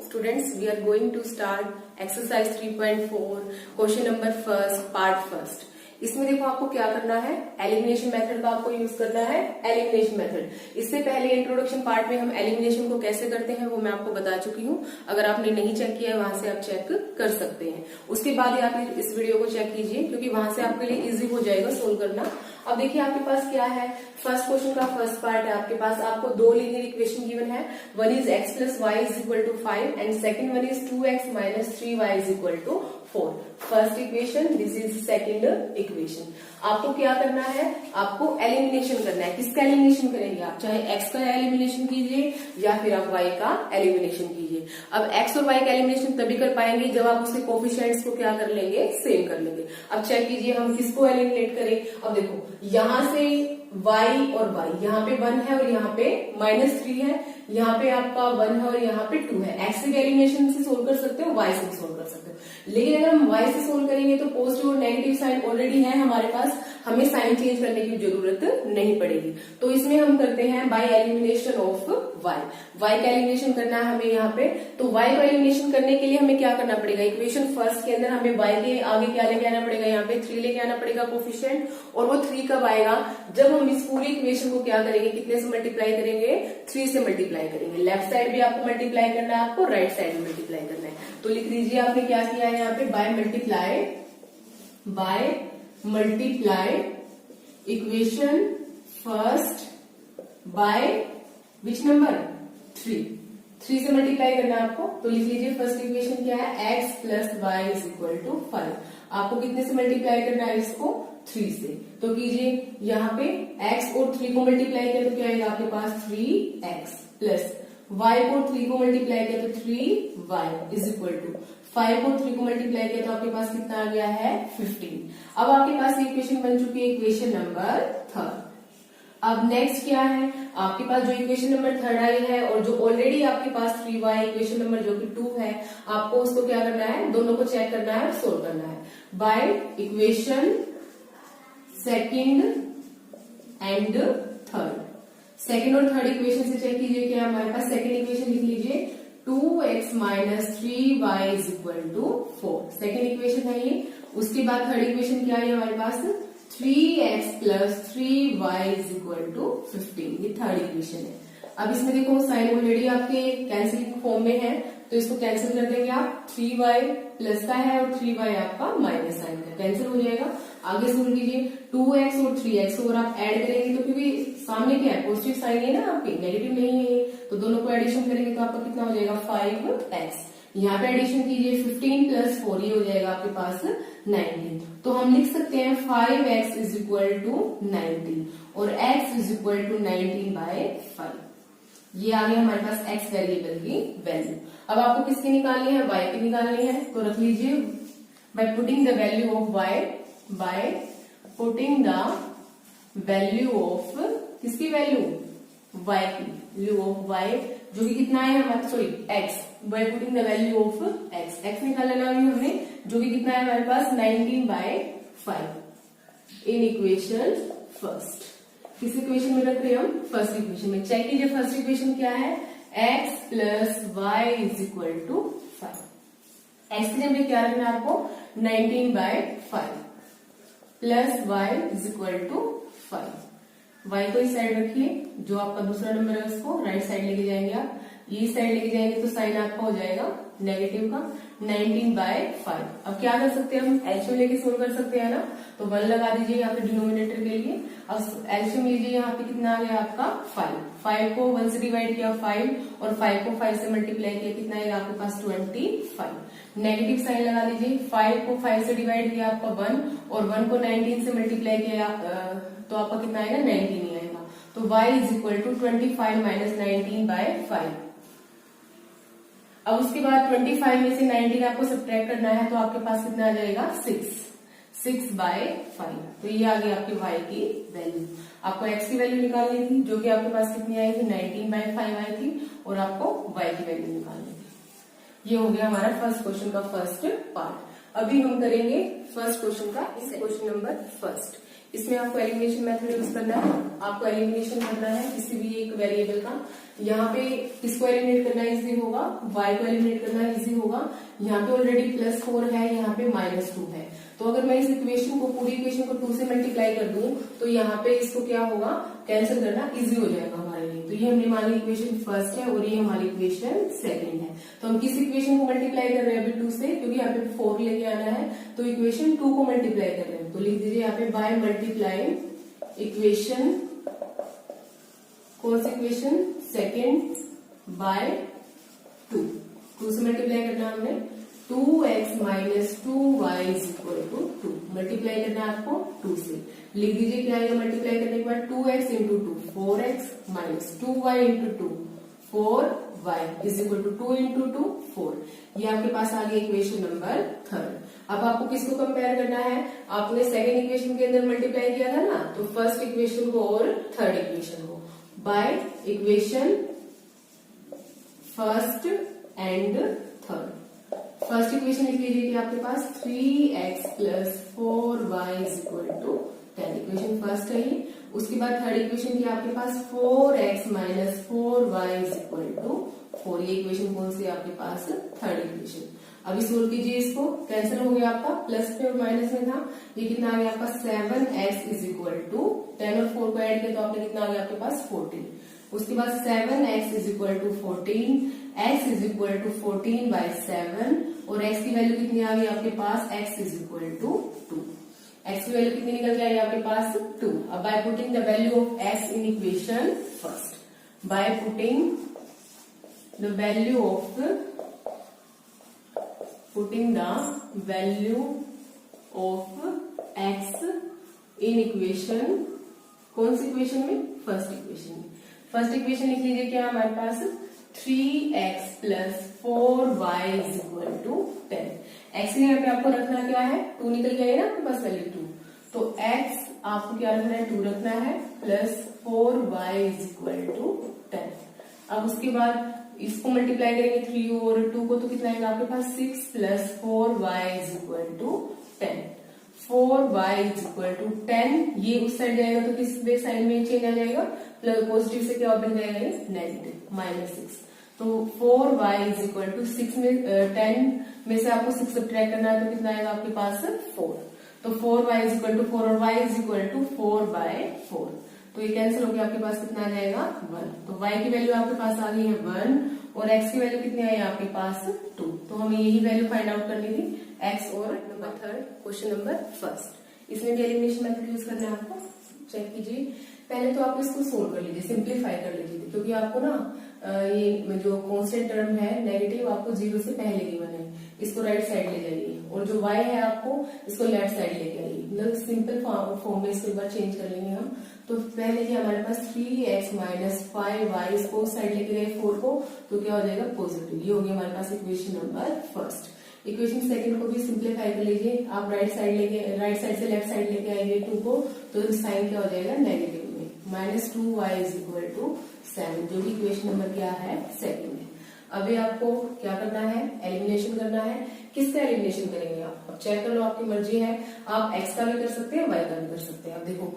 students, we are going to start exercise 3.4 question number first part first. इसमें देखो आपको क्या करना है, एलिमिनेशन मेथड का आपको यूज करना है। एलिमिनेशन मेथड इससे पहले इंट्रोडक्शन पार्ट में हम एलिमिनेशन को कैसे करते हैं वो मैं आपको बता चुकी हूँ। अगर आपने नहीं चेक किया है वहां से आप चेक कर सकते हैं। उसके बाद ही आप इस वीडियो को चेक कीजिए क्योंकि वहां से आपके लिए इजी हो जाएगा सोल्व करना। अब देखिए आपके पास क्या है, फर्स्ट क्वेश्चन का फर्स्ट पार्ट है आपके पास। आपको दो लीनियर इक्वेशन गिवन है, one is x plus y is equal to 5 and second one is 2x minus 3y is equal to 4। First equation, this is second equation. आपको क्या करना है, आपको एलिमिनेशन करना है। किसका एलिमिनेशन करेंगे आप, चाहे x का एलिमिनेशन कीजिए या फिर आप y का एलिमिनेशन कीजिए। अब x और y का एलिमिनेशन तभी कर पाएंगे जब आप उसके कोफिशिएंट्स को क्या कर लेंगे, सेम कर लेंगे। अब चेक कीजिए हम किसको एलिमिनेट करें। अब देखो यहां से y और y, यहाँ पे 1 है और यहाँ पे -3 है, यहाँ पे आपका 1 है और यहाँ पे 2 है। x के एलिमिनेशन से सोल्व कर सकते हो, y से भी सोल्व कर सकते हो, लेकिन अगर हम y से सोल्व करेंगे तो पॉजिटिव और नेगेटिव साइन ऑलरेडी है हमारे पास, हमें साइन चेंज करने की जरूरत नहीं पड़ेगी। तो इसमें हम करते हैं by elimination of y। y का एलिमिनेशन करना है हमें यहाँ पे। तो y का एलिमिनेशन करने के लिए हमें क्या करना पड़ेगा, इक्वेशन फर्स्ट के अंदर हमें y के आगे क्या लेके आना पड़ेगा, यहाँ पे 3 लेके आना पड़ेगा कोफिशिएंट। और वो 3 कब आएगा, जब हम इस पूरी इक्वेशन को क्या करेंगे, कितने से मल्टीप्लाई करेंगे, 3 से मल्टीप्लाई करेंगे। लेफ्ट साइड भी आपको मल्टीप्लाई करना है, आपको राइट साइड भी मल्टीप्लाई करना है। तो लिख लीजिए आपने क्या किया है यहाँ पे, by multiply equation first by which number, 3 से मल्टीप्लाई करना है आपको। तो लिख लीजिए फर्स्ट इक्वेशन क्या है, x plus y is equal to 5। आपको कितने से मल्टीप्लाई करना है इसको, 3 से। तो कीजिए यहाँ पे x और 3 को मल्टीप्लाई किया तो क्या आएगा आपके पास, 3x प्लस y को 3 को मल्टीप्लाई किया तो 3y इज इक्वल टू 5 को 3 को मल्टीप्लाई किया तो आपके पास कितना आ गया है, 15। अब आपके पास इक्वेशन बन चुकी है, इक्वेशन नंबर थर्ड। अब नेक्स्ट क्या है, आपके पास जो इक्वेशन नंबर थर्ड आई है और जो ऑलरेडी आपके पास 3y इक्वेशन नंबर जो कि 2 है, आपको उसको क्या करना है, दोनों को चेक करना है और सोल्व करना है। By equation second and third, second और थर्ड इक्वेशन से चेक कीजिए क्या हमारे पास। सेकंड इक्वेशन लिख लीजिए 2x minus 3y is equal to 4, second equation है ये। उसके बाद थर्ड इक्वेशन क्या है हमारे पास, 3x plus 3y is equal to 15, ये थर्ड इक्वेशन है। अब इसमें देखो साइन ऑलरेडी आपके कैंसिलिंग फॉर्म में है तो इसको कैंसिल कर देंगे आप। 3y प्लस का है और 3y आपका माइनस साइन का, कैंसिल हो जाएगा। आगे सुन लीजिए 2x और 3x और आप ऐड करेंगे तो क्योंकि सामने क्या है, पॉजिटिव साइन है ना आपके, नेगेटिव नहीं है, तो दोनों को एडिशन करेंगे तो आपका कितना हो जाएगा, 5x। यहाँ पे एडिशन कीजिए 15 प्लस 4, ये हो जाएगा आपके पास 19। तो हम लिख सकते हैं 5x इज इक्वल टू 19 और x is equal to 19 by 5। ये आ गया हमारे पास x वेरिएबल की वैल्यू। अब आपको किसकी निकालनी है, y की निकालनी है। तो रख लीजिए bye putting the value of y, bye putting the value of, किसकी वैल्यू, y की वैल्यू ऑफ y जो कि कितना है हमारे, sorry x, by putting the value of x निकाल लेना अभी हमने, जो कि कितना है हमारे पास 19 बाय 5 इन इक्वेशन फर्स्ट। किस इक्वेशन में रख रहे हैं हम, फर्स्ट इक्वेशन में। चेक कीजिए फर्स्ट इक्वेशन क्या है, x plus y is equal to 5। x की जगह क्या रखना है आपको, 19 by 5 plus y is equal to 5। y को इस साइड रखिए, जो आपका दूसरा नंबर है उसको राइट साइड लेके जाएंगे आप, ये साइड लेके जाएंगे तो साइन आपका हो जाएगा नेगेटिव का, 19 बाय 5। अब क्या कर सकते हैं हम, एलसीएम लेके सोल्व कर सकते हैं ना। तो 1 लगा दीजिए यहाँ पे डिनोमिनेटर के लिए। अब एलसीएम लीजिए, यहाँ पे कितना आ गया आपका 5 को 1 से डिवाइड किया 5 और 5 को 5 से मल्टीप्लाई किया, कितना आएगा आपके पास 25। नेगेटिव साइन लगा दीजिए, 5 को 5 से डिवाइड किया आपका 1 और 1 को 19 से मल्टीप्लाई किया तो आपका कितना आएगा, 19 ही आएगा। तो y is equal to 25 minus 19 by 5। अब उसके बाद 25 में से 19 आपको सब्ट्रैक्ट करना है तो आपके पास कितना आ जाएगा, 6 बाय 5। तो ये आ गई आपकी y की वैल्यू। आपको x की वैल्यू निकालनी थी जो कि आपके पास कितनी आई थी, 19 बाय 5 आई थी, और आपको y की वैल्यू निकालनी थी। ये हो गया हमारा फर्स्ट क्वेश्चन का फर्स्ट पार्ट। अभी हम करेंगे फर्स्ट क्वेश्चन का, इस क्वेश्चन नंबर फर्स्ट। इसमें आपको एलिमिनेशन मेथड यूज करना है। आपको एलिमिनेशन करना है किसी भी एक वेरिएबल का। यहाँ पे किसको एलिमिनेट करना इजी होगा, y को एलिमिनेट करना इजी होगा। यहाँ पे ऑलरेडी +4 है, यहाँ पे -2 है। तो अगर मैं इस इक्वेशन को, पूरी इक्वेशन को 2 से मल्टीप्लाई कर दूं तो यहाँ पे इसको क्या होगा, कैंसिल करना इजी हो जाएगा हमारे लिए। तो ये हमने हमारी इक्वेशन फर्स्ट है और ये हमारी इक्वेशन सेकंड है। तो हम किस इक्वेशन को मल्टीप्लाई कर रहे हैं अभी 2 से, क्योंकि यहाँ पे 4 लेके आना है तो इक्वेशन 2 को मल्टीप्लाई कर रहे हैं। तो लिख दीजिए यहाँ पे बाय मल्टीप्लाई इक्वेशन, कौन सी इक्वेशन, सेकेंड बाय 2 से मल्टीप्लाई करना हमने। 2x minus 2y is equal to 2, multiply करना है आपको 2 से। लिख दीजिए क्या आएगा मल्टीप्लाई करने के बाद, 2x into 2 4x minus 2y into 2 4y is equal to 2 into 2 4। ये आपके पास आ गई इक्वेशन नंबर थर्ड। अब आपको किसको कंपेयर करना है, आपने सेकेंड इक्वेशन के अंदर मल्टीप्लाई किया था ना, तो फर्स्ट इक्वेशन को और थर्ड इक्वेशन को by equation first and third. First equation लिख लीजिए कि आपके पास 3x plus 4y is equal to 10, equation first है ये। उसके बाद थर्ड इक्वेशन की आपके पास 4x minus 4y is equal to 4, ये इक्वेशन कौन सी है आपके पास, थर्ड इक्वेशन। अभी सोल्व कीजिए इसको, कैंसिल हो गया आपका, प्लस पे और माइनस में था, ये कितना आ गया आपका 7x इज इक्वल टू 10 और 4 को ऐड किया तो आपने कितना आ गया आपके पास 14। उसके बाद 7x is equal to 14, x is equal to 14 by 7 और x की वैल्यू कितनी आ गई आपके पास, x is equal to 2। x की वैल्यू कितनी निकल के आई आपके पास 2। अब by putting the value of x in equation first, by putting the value of x in equation, कौन सी इक्वेशन में, फर्स्ट इक्वेशन में। फर्स्ट इक्वेशन लिख लीजिए क्या हमारे पास, 3x plus 4y is equal to 10। x यहाँ पे आपको रखना क्या है, 2 निकल गया ना आपके पास वैल्यू 2, तो x आपको क्या रखना है, 2 रखना है, plus 4y is equal to 10। अब उसके बाद इसको मल्टीप्लाई करेंगे 3 और 2 को, तो कितना आएगा आपके पास 6 plus 4y is equal to 10। 4y is equal to 10, ये उस साइड जाएगा तो किस साइड में चेंज आ जाएगा, प्लस पॉजिटिव से क्या बन जाएगा, नेगेटिव -6। तो 4y इज इक्वल टू 6 में 10 में से आपको 6 सब्ट्रैक्ट करना है तो कितना आएगा आपके पास 4। तो 4y इज इक्वल टू 4 और y इज इक्वल टू 4/4, तो ये कैंसिल होकर आपके पास कितना आ जाएगा 1। तो y की वैल्यू आपके पास आ गई है 1 और x की वैल्यू कितनी आई है आपके पास 2। तो हमें यही वैल्यू फाइंड आउट करनी थी, x और number third, question number first. इसमें भी एलिमिनेशन मेथड यूज करना है आपको, चेक कीजिए। पहले तो आप इसको सोल्व कर लीजिए, सिंप्लीफाई कर लीजिए, क्योंकि आपको ना ये जो कांस्टेंट टर्म है नेगेटिव आपको 0 से पहले गिवन है, इसको राइट साइड ले जाइए और जो y है आपको इसको लेफ्ट साइड लेके आइए। मतलब सिंपल फॉर्म में इसको एक बार चेंज कर लेंगे हम। तो पहले ही हमारे पास 3x माइनस 5y, इसको साइड लेके गए 4 को, तो क्या हो जाएगा पॉजिटिव। ये हो गया हमारे पास equation number first. Equation second को भी सिंप्लीफाई कर लीजिए आप, राइट साइड से लेफ्ट साइड लेके आएंगे 2 को, तो साइन क्या हो जाएगा नेगेटिव में, -2y इज इक्वल टू 7, जो कि इक्वेशन नंबर क्या है, सेकंड है। अभी आपको क्या करना है, एलिमिनेशन करना है। किसका एलिमिनेशन करेंगे आप, चेक कर लो, आपकी मर्जी है। आप x का भी कर सकते हैं, y का भी कर सकते हैं। अब देखो,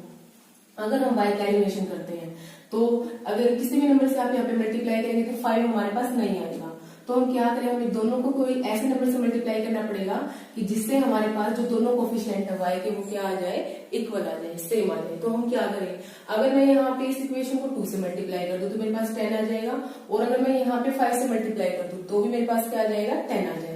अगर हम y का एलिमिनेशन करते हैं तो अगर किसी भी नंबर से आप यहाँ पे मल्टीप्लाई करेंगे तो 5 हमारे पास नहीं आएगा, तो हम क्या करें, हमें दोनों को कोई ऐसे नंबर से मल्टीप्लाई करना पड़ेगा कि जिससे हमारे पास जो दोनों कोफिशिएंट है y के वो क्या आ जाए, इक्वल आ जाए, सेम आ जाए। तो हम क्या करें, अगर मैं यहाँ पे इस इक्वेशन को 2 से मल्टीप्लाई कर दूं तो मेरे पास 10 आ जाएगा, और अगर मैं यहाँ पे 5 से मल्टीप्लाई कर दूं तो भी मेरे पास क्या आ जाएगा, 10 आ जाएगा।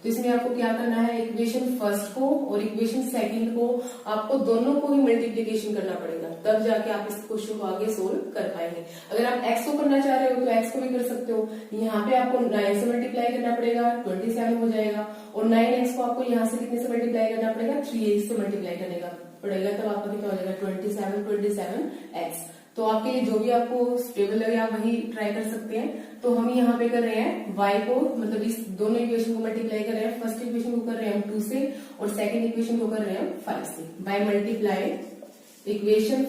तो इसमें आपको क्या करना है, इक्वेशन फर्स्ट को और इक्वेशन सेकंड को आपको दोनों को ही मल्टीप्लीकेशन करना पड़ेगा, तब जाके आप इस क्वेश्चन को आगे सोल्व कर पाएंगे। अगर आप x को करना चाह रहे हो तो x को भी कर सकते हो। यहाँ पे आपको 9 से मल्टीप्लाई करना पड़ेगा, 27 हो जाएगा, और 9x को आपको यहाँ से कितने से मल्टीप्लाई करना पड़ेगा, 3x से मल्टीप्लाई करने का पड़ेगा, तब आपका कितना हो जाएगा 27x। तो आपके लिए जो भी आपको स्टेबल लगे आप वही ट्राई कर सकते हैं। तो हम यहाँ पे कर रहे हैं y को, मतलब इस दोनों इक्वेशन को मल्टीप्लाई कर रहे हैं। फर्स्ट इक्वेशन को कर रहे हैं हम 2 से और सेकंड इक्वेशन को कर रहे हैं 5 से। By multiply equation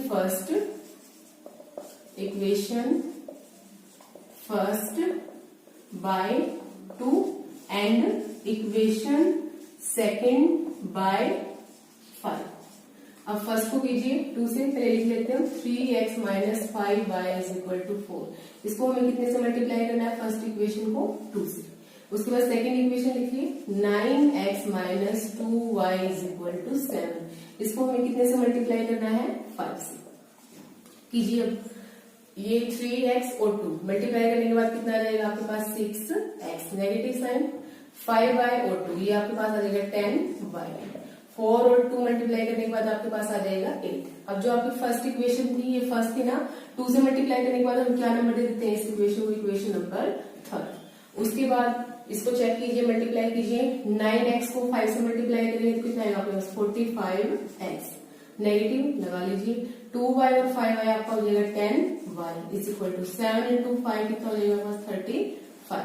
first bye 2 and equation second by 5। अब फर्स्ट को कीजिए 2 से, पहले लिख लेते हैं 3x minus 5y is equal to 4। इसको हमें कितने से मल्टीप्लाई करना है, फर्स्ट इक्वेशन को 2 से। उसके बाद सेकंड इक्वेशन लिखिए 9x minus 2y is equal to 7। इसको हमें कितने से मल्टीप्लाई करना है, 5 से। कीजिए अब ये 3x और 2 मल्टीप्लाई करने के बाद कितना आ जाएगा आपके पास 6x, नेगेटिव साइन, 5y और 2 ये आपके पास आ जाएगा 10y, 4 और 2 मल्टीप्लाई करने के बाद आपके पास आ जाएगा 8। अब जो आपकी फर्स्ट इक्वेशन थी, ये फर्स्ट थी ना, 2 से मल्टीप्लाई करने के बाद हम क्या नंबर दे देते हैं इस इक्वेशन को, इक्वेशन नंबर 3। उसके बाद इसको चेक कीजिए, मल्टीप्लाई कीजिए, 9x को 5 से मल्टीप्लाई करेंगे तो कितना आएगा आपके पास 45x, नेगेटिव लगा लीजिए, 2y और 5y आपका हो जाएगा 10y is equal to 7 into 5 कितना हो जाएगा 35।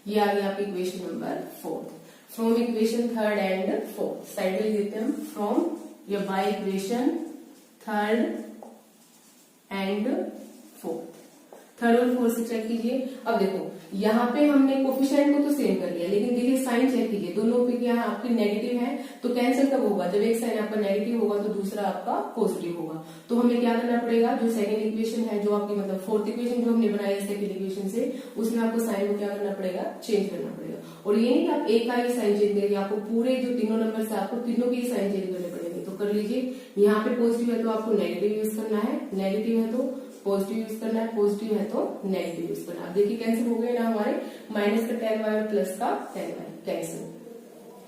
ये आ गया आपकी equation number 4। From equation 3rd and 4th side में लिख देते हैं फ्रॉम या by equation 3rd and 4th, 3rd और 4th से चेक कीजिए। अब देखो यहाँ पे हमने कोफिशिएंट को तो सेम कर लिया, लेकिन देखिए साइन चेक कीजिए, दोनों पे क्या है आपकी नेगेटिव है, तो कैंसिल कब होगा, जब एक साइन आपका नेगेटिव होगा तो दूसरा आपका पॉजिटिव होगा। तो हमें क्या करना पड़ेगा, जो सेकंड इक्वेशन है, जो आपकी मतलब 4th इक्वेशन जो हमने बनाई है सेकंड इक्वेशन से, उसमें आपको साइन को क्या करना पड़ेगा, चेंज करना पड़ेगा। और ये नहीं कि आप एक का ही साइन चेंज करेंगे, आपको पूरे जो तीनों नंबर से आपको तीनों के साइन चेंज करने पड़ेंगे। तो कर लीजिए, यहाँ पे पॉजिटिव है तो आपको नेगेटिव यूज करना है, नेगेटिव है तो पॉजिटिव यूज करना है, पॉजिटिव है तो नेगेटिव यूज करना है। अब देखिए कैंसिल हो गए ना हमारे, माइनस का 10y और प्लस का 10y कैंसिल।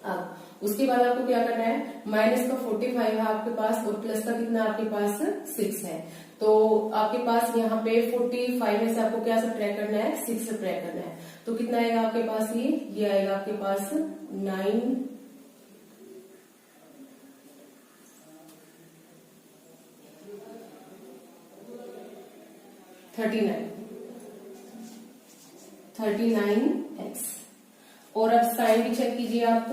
अब उसके बाद आपको क्या करना है, माइनस का 45 है आपके पास और प्लस का कितना आपके पास 6 है। तो आपके पास यहाँ पे 45 में से आपको क्या सब्ट्रैक्ट करना है, 6 सब्ट्रैक्ट करना है। तो कितना आएगा आपके पास, ये आएगा आपके पास 9 39x। और अब साइन भी चेक कीजिए आप,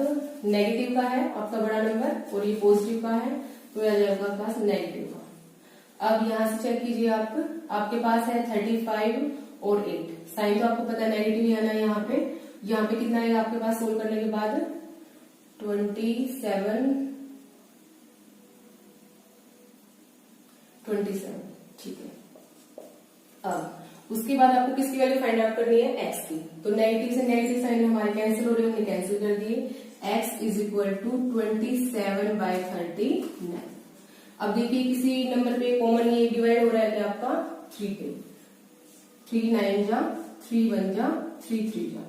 नेगेटिव का है आपका बड़ा नंबर और ये पॉजिटिव का है, तो यह आ जाएगा आपके पास नेगेटिव का। अब यहाँ से चेक कीजिए आप, आपके पास है 35 और 8, साइन तो आपको पता है नेगेटिव ही आना है यहाँ पे। यहाँ पे कितना आएगा आपके पास सोल्व करने के बाद 27, ठीक है। अब उसके बाद आपको किसकी वैल्यू फाइंड आउट करनी है, x की। तो नेगेटिव से नेगेटिव साइन हमारे कैंसिल हो रहे हैं, हमने कैंसिल कर दिए। x is equal to 27/39। अब देखिए किसी नंबर पे कॉमन ये डिवाइड हो रहा है कि आपका 3 पे, 3 9 जा 3 1 जा 3 3 जा।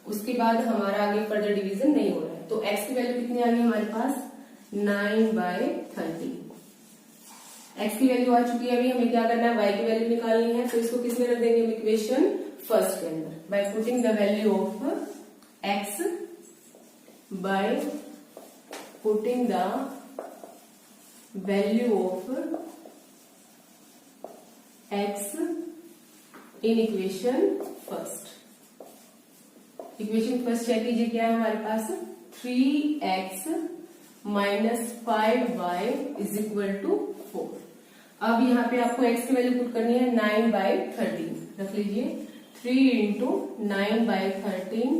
उसके बाद हमारा आगे फर्दर डिवीजन नहीं हो रहा है, तो x की वैल्यू कितनी आ गई हमारे पास 9/30। x की वैल्यू आ चुकी है, अभी हमें क्या करना है, y की वैल्यू निकालनी है। तो इसको किस में रख देंगे, इक्वेशन फर्स्ट के अंदर, by putting the value of x, by putting the value of x in equation first. Equation first check कीजिए, क्या है हमारे पास 3x minus 5y is equal to 4। अब यहाँ पे आपको x की वैल्यू पुट करनी है 9/13, रख लीजिए 3 into 9/13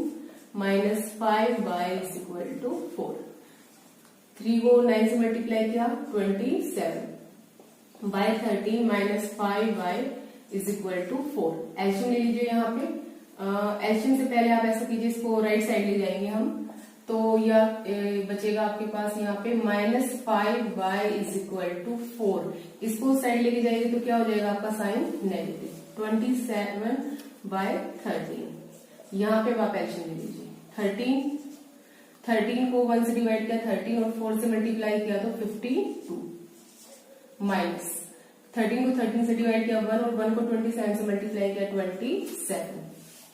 minus 5y is equal to 4। 3 को 9 से मल्टीप्लाई किया 27/13 minus 5y is equal to 4। एल्शियम ले लीजिए यहाँ पे, एल्शियम से पहले आप ऐसा कीजिए, इसको राइट साइड ले जाएंगे हम, तो यह बचेगा आपके पास यहाँ पे minus 5y is equal to 4। इसको साइड लेके जाएंगे तो क्या हो जाएगा आपका साइन नेगेटिव 27/13। यहाँ पे आप एल्शियम ले लीजिए, 13 को 1 से डिवाइड किया 13 और 4 से मल्टीप्लाई किया तो 52, माइनस 13 को 13 से डिवाइड किया 1 और 1 को 27 से मल्टीप्लाई किया 27,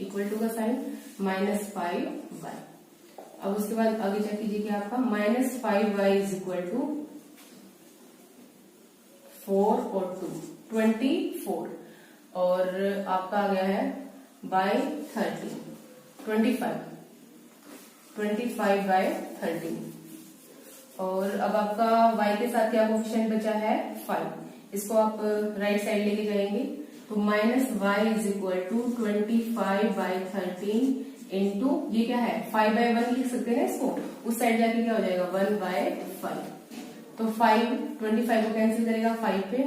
इक्वल टू का साइन -5y। अब उसके बाद आगे चेक कीजिए कि आपका -5y इज इक्वल टू 4 और 2 24 और आपका आ गया है बाय 13 25/13। और अब आपका y के साथ क्या कोफिशिएंट बचा है 5, इसको आप राइट साइड लेके जाएंगे तो -y is equal to 25/13 into ये क्या है 5/1 लिख सकते हैं ना इसको, उस साइड जाके क्या हो जाएगा 1/5। तो 25 को कैंसिल करेगा 5 पे,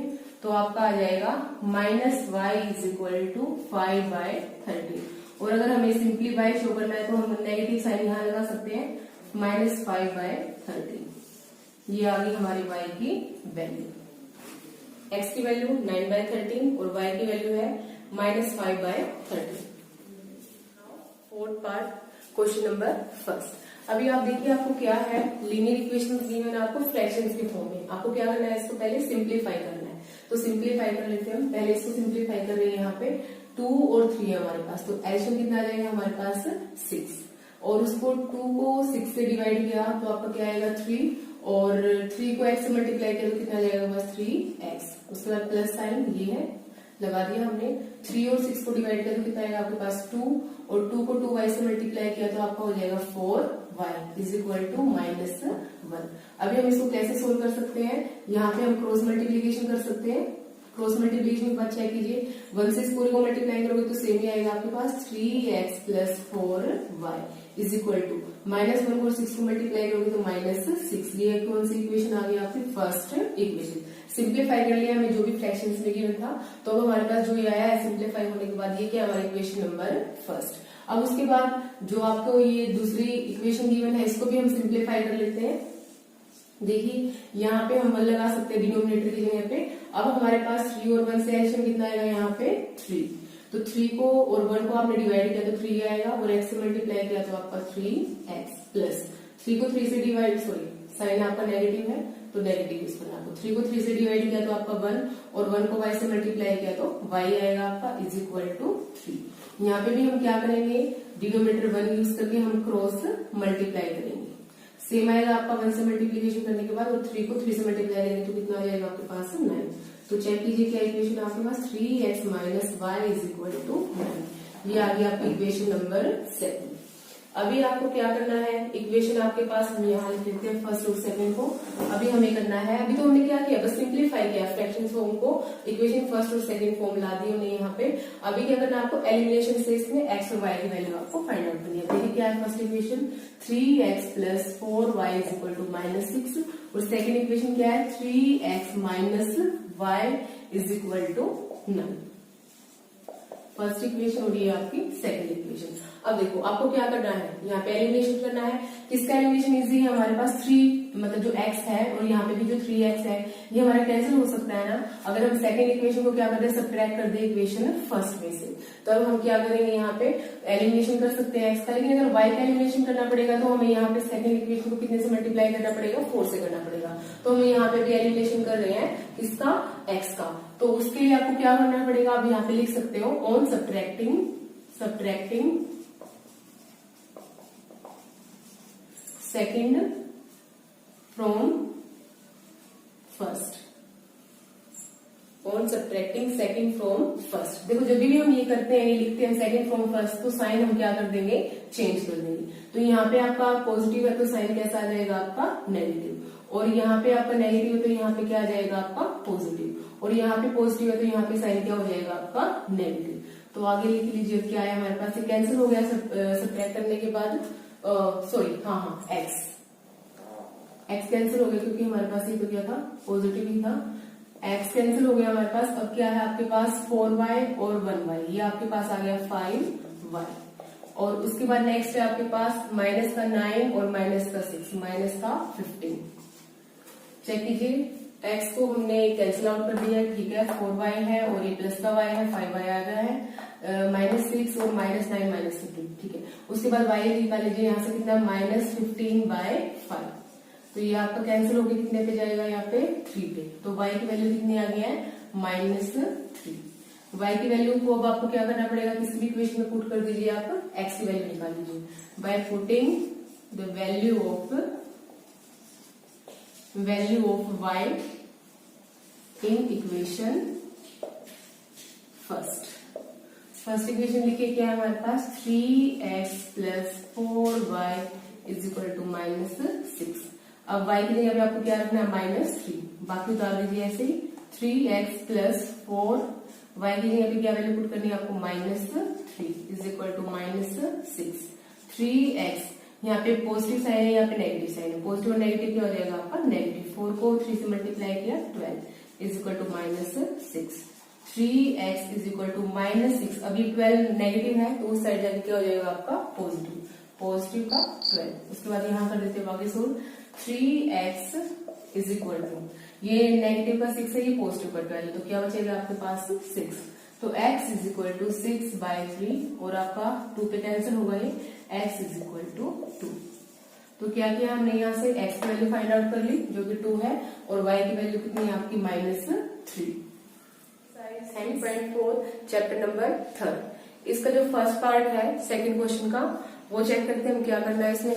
तो आपका आ जाएगा -y=5/30। और अगर हमें सिंप्लीफाई शो करना है तो हम नेगेटिव साइन यहाँ लगा सकते हैं, -5/30। ये आ गई हमारी y की वैल्यू। x की वैल्यू 9/13 और y की वैल्यू है -5/30। Fourth part, question number first. अभी आप देखिए आपको क्या है, लीनियर इक्वेशन गिवन आपको फ्रैक्शंस के फॉर्म में। आपको क्या करना है, इसको पहले सिंप्लीफाई करना है। तो सिंप्लीफाई कर लेते हैं हम। पहले इसको सिंप्लीफाई कर रहे हैं, यहाँ पे 2 और 3 है हमारे पास, तो एल्शियम कितना आ जाएगा हमारे पास 6, और उसको 2 को 6 से डिवाइड किया तो आपका क्या आएगा 3, और 3 को x से मल्टीप्लाई किया तो कितना आ जाएगा बस 3x। उसके बाद प्लस साइन ये है लगा दिया हमने। 3 और 6 को डिवाइड किया तो कितना आएगा आपके पास 2, और 2 को 2y से मल्टीप्लाई किया तो आपका हो जाएगा 4y -1। अभी हम इसको कैसे सोल्व कर सकते हैं, यहाँ पे हम क्रॉस मल्टीप्लीकेशन कर सकते हैं। क्रॉस मल्टीप्लीकेशन के बाद चेक कीजिए, 1 से इस पूरे को मल्टीप्लाई करोगे तो सेम ही आएगा आपके पास 3x + 4y -1 और 6 को मल्टीप्लाई करोगे तो -6। ये कौन सी इक्वेशन आ गई आपकी फर्स्ट इक्वेशन। सिंप्लीफाई कर लिया हमें जो भी फ्रैक्शंस में गिवन था, तो अब हमारे पास जो ये आया है सिंप्लीफाई होने के बाद ये क्या हमारी इक्वेशन नंबर फर्स्ट। अब उसके बाद जो आपको ये दूसरी इक्वेशन गिवन है इसको भी हम सिंप्लीफाई कर लेते हैं। देखिए यहाँ पे हम 1 लगा सकते हैं डिनोमिनेटर की जगह पे। अब हमारे पास 3 और 1 से एल्शियम कितना आएगा यहाँ पे 3, तो 3 को और 1 को आपने डिवाइड किया तो 3 आएगा, और x से मल्टीप्लाई किया तो आपका 3x प्लस 3 को 3 से डिवाइड, सॉरी साइन आपका नेगेटिव है तो नेगेटिव यूज करना आपको। 3 को 3 से डिवाइड किया तो आपका 1, और 1 को y से मल्टीप्लाई किया तो y आएगा आपका =3। यहाँ पे भी हम क्या करेंगे, डिनोमिनेटर 1 यूज करके हम क्रॉस मल्टीप्लाई करेंगे। सेम आएगा आपका 1 से मल्टीप्लीकेशन करने के बाद, और 3 को 3 से मल्टीप्लाई करेंगे तो कितना आ जाएगा आपके पास 9। तो चेक कीजिए क्या इक्वेशन आपके पास 3x - y = 9। ये आ गया आपकी इक्वेशन नंबर 7। अभी आपको क्या करना है, इक्वेशन आपके पास हम यहाँ लिख लेते हैं फर्स्ट और सेकंड को। अभी हमें करना है, अभी तो हमने क्या किया बस सिंप्लीफाई किया फ्रैक्शन फॉर्म को, इक्वेशन फर्स्ट और सेकंड फॉर्म ला दी हमने यहाँ पे। अभी क्या करना है आपको, एलिमिनेशन से इसमें x और y की वैल्यू आपको फाइंड आउट करनी है। देखिए क्या है फर्स्ट इक्वेशन 3x + 4y = -6, और सेकंड इक्वेशन क्या है 3x - y = 9। फर्स्ट इक्वेशन और ये आपकी सेकंड इक्वेशन। अब देखो आपको क्या करना है, यहाँ पे एलिमिनेशन करना है। किसका एलिमिनेशन इजी है, हमारे पास 3 मतलब जो x है और यहाँ पे भी जो 3x है ये हमारा कैंसिल हो सकता है ना। अगर हम सेकंड इक्वेशन को क्या कर रहे हैं, सब्ट्रैक्ट कर दे इक्वेशन फर्स्ट में से, तो अब हम क्या करेंगे यहाँ पे एलिमिनेशन कर सकते हैं x का। लेकिन अगर y का एलिमिनेशन करना पड़ेगा तो हमें यहाँ पे सेकंड इक्वेशन को कितने से मल्टीप्लाई करना पड़ेगा, 4 से करना पड़ेगा। तो हम यहाँ पे भी एलिमिनेशन कर रहे हैं किसका, x का। तो उसके लिए आपको क्या करना पड़ेगा, आप यहाँ पे लिख सकते हो on subtracting second from first, on subtracting second from first. देखो जब भी हम ये करते हैं, ये लिखते हैं सेकंड फ्रॉम फर्स्ट, तो साइन हम क्या कर देंगे, चेंज कर देंगे। तो यहाँ पे आपका पॉजिटिव है तो साइन कैसा आ जाएगा आपका नेगेटिव, और यहाँ पे आपका नेगेटिव है तो यहाँ पे क्या आ जाएगा आपका पॉजिटिव, और यहाँ पे पॉजिटिव है तो यहाँ पे साइन क्या हो जाएगा आपका नेगेटिव। तो आगे लिख लीजिए क्या है हमारे पास, कैंसिल हो गया सब्ट्रैक्ट करने के बाद, सॉरी हाँ x कैंसिल हो गया क्योंकि हमारे पास ये तो क्या था, पॉजिटिव ही था। x कैंसिल हो गया हमारे पास। अब क्या है आपके पास 4y और 1y, ये आपके पास आ गया 5y, और उसके बाद नेक्स्ट है आपके पास -9 और -6, -15। चेक कीजिए x को हमने कैंसिल आउट कर दिया है, ठीक है 4y है और ये प्लस का y है 5y आ गया है, -6 और -9 -15, ठीक है। उसके बाद y निकाल लीजिए यहाँ से कितना -15/5, तो ये आपका कैंसिल होकर कितने पे जाएगा, यहाँ पे 3 पे। तो y की वैल्यू कितनी आ गई है -3। y की वैल्यू को अब आपको क्या करना पड़ेगा, किसी भी इक्वेशन में पुट कर दीजिए, आप x की वैल्यू निकाल लीजिए bye putting the value of y in equation first equation लिखिए क्या है हमारे पास 3x + 4y = -6। अब y की जगह पे आपको क्या रखना है -3, बाकी उतार दीजिए ऐसे ही 3x + 4y की जगह पे क्या वैल्यू पुट करनी है आपको -3 = -6। 3x यहाँ पे पॉजिटिव साइन है, यहाँ पे नेगेटिव साइन है, पॉजिटिव और नेगेटिव क्या हो जाएगा आपका नेगेटिव 4 को 3 से मल्टीप्लाई किया 12 is equal to -6। 3x is equal to -6। अभी 12 नेगेटिव है तो उस साइड जाके क्या हो जाएगा आपका पॉजिटिव, पॉजिटिव का 12। उसके बाद यहाँ कर देते हैं बाकी solve. 3x is equal to, ये नेगेटिव का 6 है, ये पॉजिटिव का 12 है, तो क्या बचेगा आपके पास 6। तो x इज इक्वल टू 6/3 और आपका 2 पे कैंसिल होगा ये, x इज इक्वल टू 2। तो क्या किया हमने यहाँ से x की वैल्यू फाइंड आउट कर ली जो कि 2 है, और y की वैल्यू कितनी है आपकी -3। Chapter number 3। इसका जो फर्स्ट पार्ट है सेकंड क्वेश्चन का वो चेक करते हैं हम क्या करना है इसमें।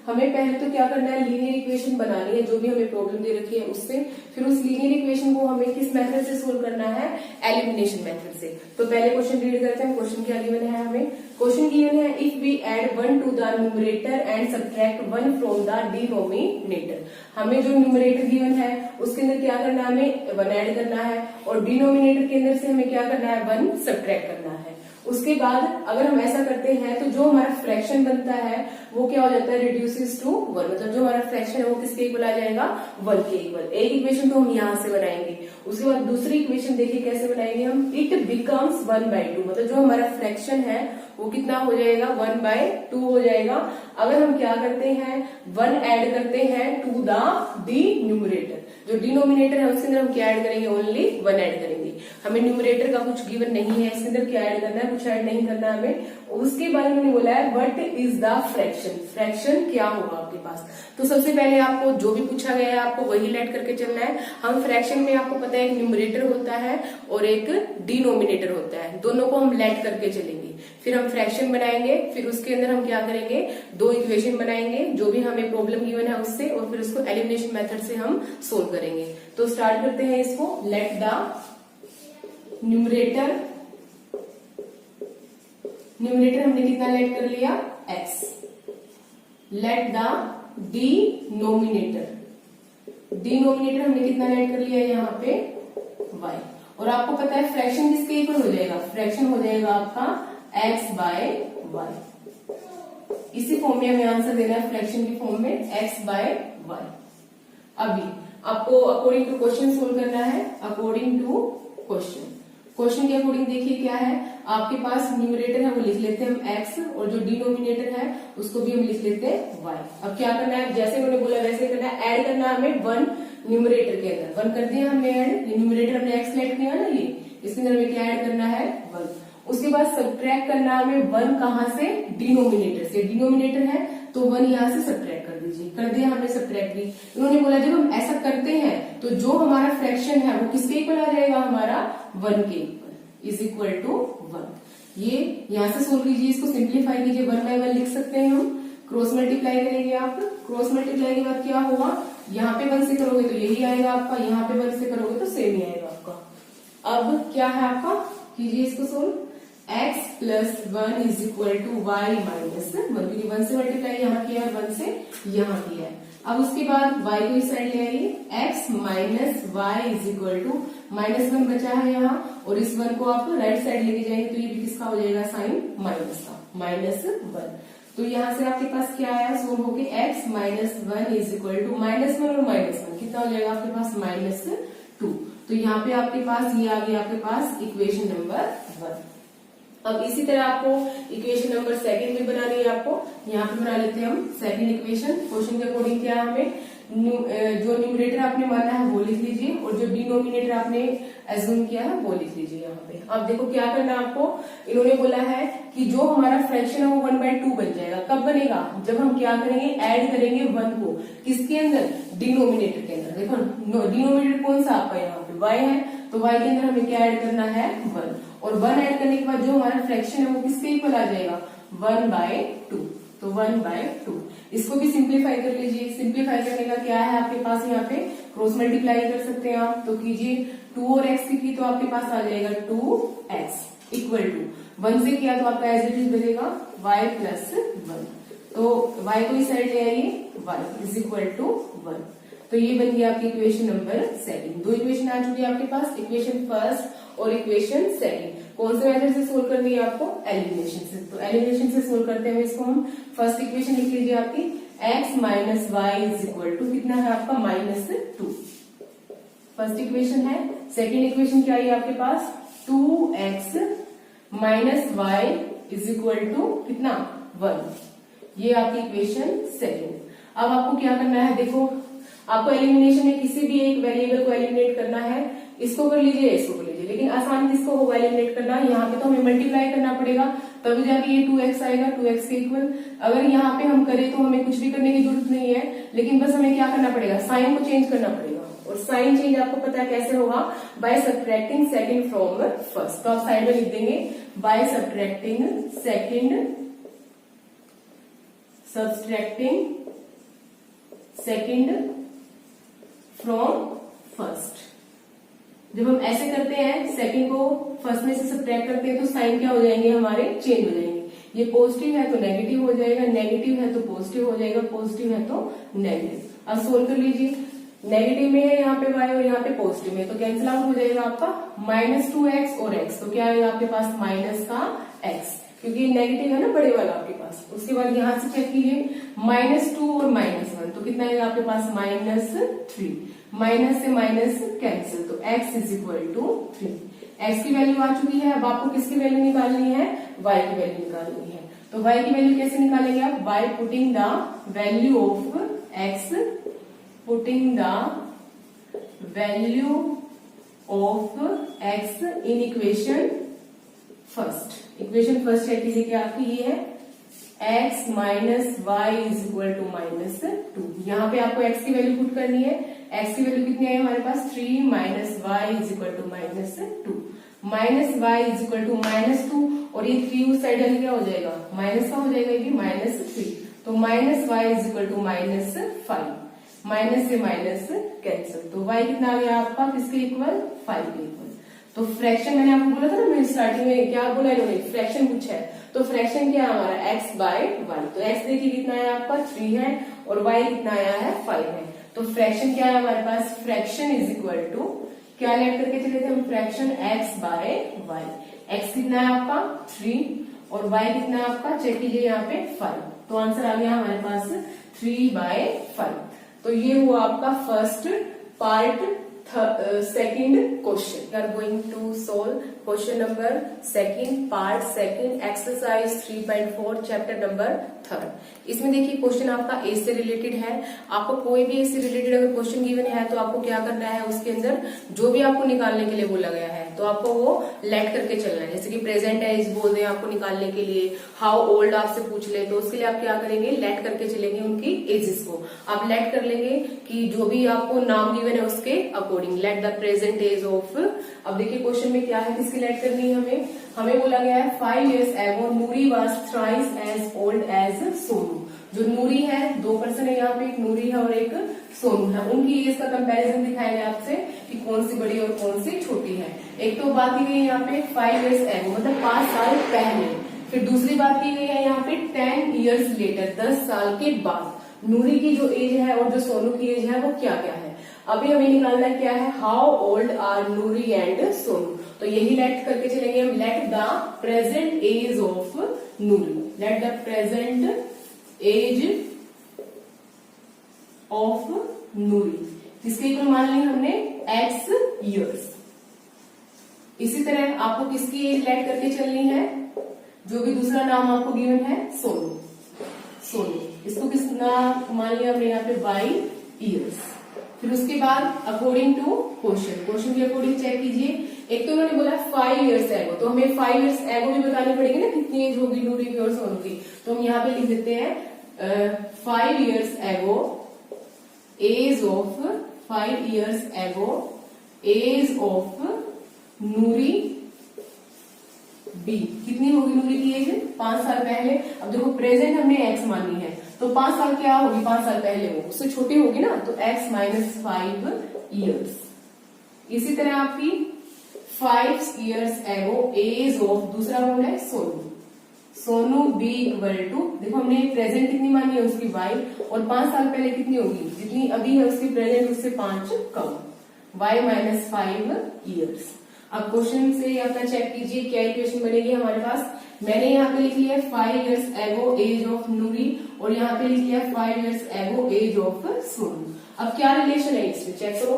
हमें पहले तो क्या करना है, लीनियर इक्वेशन बनानी है जो भी हमें प्रॉब्लम दे रखी है उससे। फिर उस लीनियर इक्वेशन को हमें किस मेथड से सोल्व करना है, एलिमिनेशन मेथड से। तो पहले क्वेश्चन रीड करते हैं। क्वेश्चन क्या गिवन है हमें, क्वेश्चन गिवन है if we add 1 to the numerator and subtract 1 from the denominator. हमें जो न्यूमरेटर गिवन है उसके अंदर क्या करना है, हमें 1 ऐड करना है, और डिनोमिनेटर के अंदर से हमें क्या करना है, 1 सब्ट्रैक्ट करना है। उसके बाद अगर हम ऐसा करते हैं तो जो हमारा फ्रैक्शन बनता है वो क्या हो जाता है, रिड्यूसेस टू 1। मतलब जो हमारा फ्रैक्शन है वो किसके इक्वल आ जाएगा, 1 के इक्वल। एक इक्वेशन तो हम यहाँ से बनाएंगे। उसके बाद दूसरी इक्वेशन देखिए कैसे बनाएंगे हम, इट बिकम्स 1/2। मतलब जो हमारा फ्रैक्शन है वो कितना हो जाएगा, 1/2 हो जाएगा। अगर हम क्या करते हैं, 1 ऐड करते हैं टू द डिनोमिनेटर। जो डिनोमिनेटर है उसके अंदर हम क्या ऐड करेंगे, ओनली 1 ऐड करेंगे। हमें न्यूमरेटर का कुछ गिवन नहीं है, इसके अंदर क्या ऐड करना है, कुछ ऐड नहीं करना हमें। उसके बाद मैंने बोला है what is the fraction, fraction क्या होगा आपके पास। तो सबसे पहले आपको जो भी पूछा गया है आपको वही लेट करके चलना है। हम फ्रैक्शन में आपको पता है एक न्यूमरेटर होता है और एक डिनोमिनेटर होता है, दोनों को हम लेट करके चलेंगे। फिर हम फ्रैक्शन बनाएंगे, फिर उसके अंदर हम क्या करेंगे, 2 इक्वेशन बनाएंगे जो भी हमें प्रॉब्लम गिवन है उससे, और फिर उसको एलिमिनेशन मेथड से हम सोल्व करेंगे। तो स्टार्ट करते हैं इसको। लेट द न्यूमरेटर हमने कितना लेट कर लिया, x। लेट द डिनोमिनेटर हमने कितना लेट कर लिया यहाँ पे, y। और आपको पता है फ्रैक्शन किसके इक्वल हो जाएगा, फ्रैक्शन हो जाएगा आपका x/y। इसी फॉर्म में हमें आंसर देना है, फ्रैक्शन की फॉर्म में x/y। अभी आपको अकॉर्डिंग टू क्वेश्चन सोल्व करना है। अकॉर्डिंग टू क्वेश्चन के अकॉर्डिंग देखिए क्या है, आपके पास न्यूमरेटर है वो लिख लेते हैं हम x, और जो डिनोमिनेटर है उसको भी हम लिख लेते हैं y। अब क्या करना है, जैसे मैंने बोला वैसे करना है, ऐड करना है हमें 1 न्यूमरेटर के अंदर। 1 कर दिया हमने ऐड, न्यूमरेटर हमने x ऐड किया ना, ये इसके अंदर हमें क्या ऐड करना है, 1। उसके बाद सब्ट्रैक्ट करना है हमें 1 कहां से, डिनोमिनेटर से। डिनोमिनेटर है तो 1 यहाँ से सब्ट्रैक्ट कर दीजिए। कर दिया हमने सब्ट्रैक्ट भी। इन्होंने बोला जब हम ऐसा करते हैं तो जो हमारा फ्रैक्शन है वो किसके इक्वल आ जाएगा, हमारा 1 के इक्वल, इज इक्वल टू 1। ये यहाँ से सोल्व कीजिए, इसको सिंप्लीफाई कीजिए, 1/1 लिख सकते हैं हम। क्रॉस मल्टीप्लाई करेंगे आप, क्रॉस मल्टीप्लाई के बाद क्या होगा, यहाँ पे 1 से करोगे तो यही आएगा आपका, यहाँ पे 1 से करोगे तो सेम ही आएगा आपका। अब क्या है आपका, कीजिए इसको solve. x plus 1 is equal to y minus 1, क्योंकि 1 से मल्टीप्लाई यहाँ किया और 1 से यहाँ किया है। अब उसके बाद y को इस साइड ले आइए, x minus y is equal to -1 बचा है यहाँ, और इस 1 को आप राइट साइड लेके जाएंगे तो ये भी किसका हो जाएगा, साइन माइनस का, -1। तो यहाँ से आपके पास क्या आया, सोल्व होके x minus 1 is equal to -1 और -1 कितना हो जाएगा आपके पास, -2। तो यहाँ पे आपके पास ये आ गया आपके पास इक्वेशन नंबर 1। अब इसी तरह आपको इक्वेशन नंबर 2 भी बनानी है। आपको यहाँ पे बना लेते हैं हम सेकंड इक्वेशन। क्वेश्चन के अकॉर्डिंग क्या है, हमें जो न्यूमरेटर आपने माना है वो लिख लीजिए, और जो डिनोमिनेटर आपने एज्यूम किया है वो लिख लीजिए यहाँ पे। अब देखो क्या करना है आपको, इन्होंने बोला है कि जो हमारा फ्रैक्शन है वो 1/2 बन जाएगा। कब बनेगा, जब हम क्या करेंगे, ऐड करेंगे 1 को किसके अंदर, डिनोमिनेटर के अंदर। देखो डिनोमिनेटर कौन सा आपका यहाँ पे y है, तो y के अंदर हमें क्या ऐड करना है, 1। और 1 ऐड करने के बाद जो हमारा फ्रैक्शन है वो किसके इक्वल आ जाएगा, 1/2। तो 1/2 इसको भी सिंप्लीफाई कर लीजिए। सिंप्लीफाई करने का क्या है आपके पास, यहाँ पे क्रॉस मल्टीप्लाई कर सकते हैं आप, तो कीजिए 2 और x की तो आपके पास आ जाएगा 2x इक्वल टू 1 से किया तो आपका एज इट इज बनेगा y प्लस 1। तो y को इस साइड ले आइए, y इज इक्वल टू 1। तो ये बन गया आपकी इक्वेशन नंबर 2। 2 इक्वेशन आ चुकी है आपके पास, इक्वेशन फर्स्ट और इक्वेशन सेकंड। कौन से मेथड से सोल्व करनी है आपको, एलिमिनेशन से। तो एलिमिनेशन से सोल्व करते हुए इसको हम फर्स्ट इक्वेशन लिख लीजिए आपकी, x minus y is equal to कितना है आपका -2। फर्स्ट इक्वेशन है। सेकेंड इक्वेशन क्या है आपके पास 2x minus y is equal to कितना 1। ये आपकी इक्वेशन सेकेंड। अब आपको क्या करना है, देखो आपको एलिमिनेशन में किसी भी एक वेरिएबल को एलिमिनेट करना है, इसको कर लीजिए इसको कर लीजिए, लेकिन आसान किसको होगा एलिमिनेट करना, यहाँ पे तो हमें मल्टीप्लाई करना पड़ेगा तभी जाके ये 2x आएगा 2x के इक्वल। अगर यहाँ पे हम करें तो हमें कुछ भी करने की जरूरत नहीं है, लेकिन बस हमें क्या करना पड़ेगा, साइन को चेंज करना पड़ेगा। और साइन चेंज आपको पता है कैसे होगा, by subtracting second from first. तो आप साइड में लिख देंगे by subtracting second from first. जब हम ऐसे करते हैं सेकंड को फर्स्ट में से सब्ट्रैक्ट करते हैं तो साइन क्या हो जाएंगे हमारे, चेंज हो जाएंगे। ये पॉजिटिव है तो नेगेटिव हो जाएगा, नेगेटिव है तो पॉजिटिव हो जाएगा, पॉजिटिव है तो नेगेटिव। अब सोल्व कर लीजिए, नेगेटिव में है यहाँ पे y और यहाँ पे पॉजिटिव में, तो कैंसिल आउट हो जाएगा आपका -2x और x। तो क्या है आपके पास माइनस का x, क्योंकि नेगेटिव है ना बड़े वाला आपके पास। उसके बाद यहाँ से चेक कीजिए -2 और -1, तो कितना है आपके पास -3। माइनस से माइनस कैंसिल, तो x is equal to 3। x की वैल्यू आ चुकी है। अब आपको किसकी वैल्यू निकालनी है, y की वैल्यू निकालनी है। तो y की वैल्यू कैसे निकालेंगे आप, by putting the value of x, putting the value of x in equation first. Equation first है किसी की आपकी ये है x minus y is equal to -2। यहाँ पे आपको x की वैल्यू पुट करनी है। x की वैल्यू कितनी है हमारे पास 3 minus y is equal to -2। Minus y is equal to -2 और ये 3 उस साइड क्या हो जाएगा, माइनस का हो जाएगा, ये -3। तो minus y is equal to -5। Minus से माइनस कैंसिल, तो y कितना आ गया आपका किसके इक्वल, 5 के इक्वल। तो फ्रैक्शन मैंने आपको बोला था ना, मैं स्टार्टिंग में क्या बोला इन्होंने, फ्रैक्शन पूछा है। तो फ्रैक्शन क्या हमारा x बाय 1। तो x देखिए कितना है आपका 3 है और y कितना आया है 5 है। तो फ्रैक्शन क्या है हमारे पास, फ्रैक्शन इज इक्वल टू क्या लेट करके चले थे हम, fraction x by y। x कितना है आपका 3 और y कितना है आपका, चेक कीजिए यहाँ पे 5। तो आंसर आ गया हमारे पास 3/5। तो ये हुआ आपका first part. Second question, we are going to solve question number second, part second, exercise 3.4, chapter number 3। इसमें देखिए क्वेश्चन आपका ए से रिलेटेड है। आपको कोई भी ए से रिलेटेड अगर क्वेश्चन गिवन है तो आपको क्या करना है, उसके अंदर जो भी आपको निकालने के लिए बोला गया है तो आपको वो लेट करके चलना है। जैसे कि प्रेजेंट एज बोल दें आपको निकालने के लिए, हाउ ओल्ड आपसे पूछ ले तो उसके लिए आप क्या करेंगे, लेट करके चलेंगे उनकी एजेस को। आप लेट कर लेंगे कि जो भी आपको नाम गिवन है उसके according, let the present age of. अब देखिए क्वेश्चन में क्या है, किसकी लेट करनी है हमें बोला गया है 5 years ago Noori was thrice as old as Sonu. जो नूरी है, 2 पर्सन है यहाँ पे, एक नूरी है और एक सोनू है, उनकी एज का कंपैरिजन दिखाएंगे आपसे कि कौन सी बड़ी और कौन सी छोटी है। एक तो बात की गई है यहाँ पे 5 years ago मतलब 5 साल पहले। फिर दूसरी बात की गई है यहाँ पे 10 years later 10 साल के बाद। नूरी की जो एज है और जो सोनू की एज है वो क्या क्या है, अभी हमें निकालना क्या है, how old are Noori and Sonu. तो यही लेट करके चलेंगे हम, let the present age of Noori, let the present age of Noori, जिसके इक्वल मान ली हमने x years। इसी तरह आपको किसकी एज लेट करके चलनी है, जो भी दूसरा नाम आपको गिवन है सोनू, इसको किसना मान लिया हमने यहाँ पे बाई ईयर्स। फिर उसके बाद अकॉर्डिंग टू क्वेश्चन के अकॉर्डिंग चेक कीजिए। एक तो उन्होंने बोला 5 years ago, तो हमें 5 years ago भी बतानी पड़ेगी ना कितनी एज होगी नूरी की और सोनू की। तो हम यहाँ पे लिख देते हैं 5 years ago age of, 5 years ago age of Noori be. कितनी होगी नूरी की एज, 5 साल पहले। अब देखो प्रेजेंट हमने x मानी है तो 5 साल क्या होगी, 5 साल पहले वो उससे छोटी होगी ना, तो x माइनस 5 years। इसी तरह आपकी 5 years ago एज ऑफ दूसरा कौन है, सोनू बी इक्वल टू, देखो हमने प्रेजेंट कितनी मानी है उसकी y, और 5 साल पहले कितनी होगी, जितनी अभी है उसकी प्रेजेंट उससे 5 कम, y माइनस 5 years। अब क्वेश्चन से अपना चेक कीजिए क्या इक्वेशन बनेगी हमारे पास, मैंने यहाँ पे लिख लिया है 5 years ago age of Noori और यहाँ पे लिख लिया है 5 years ago age of Sonu. अब क्या रिलेशन है इसमें चेक करो।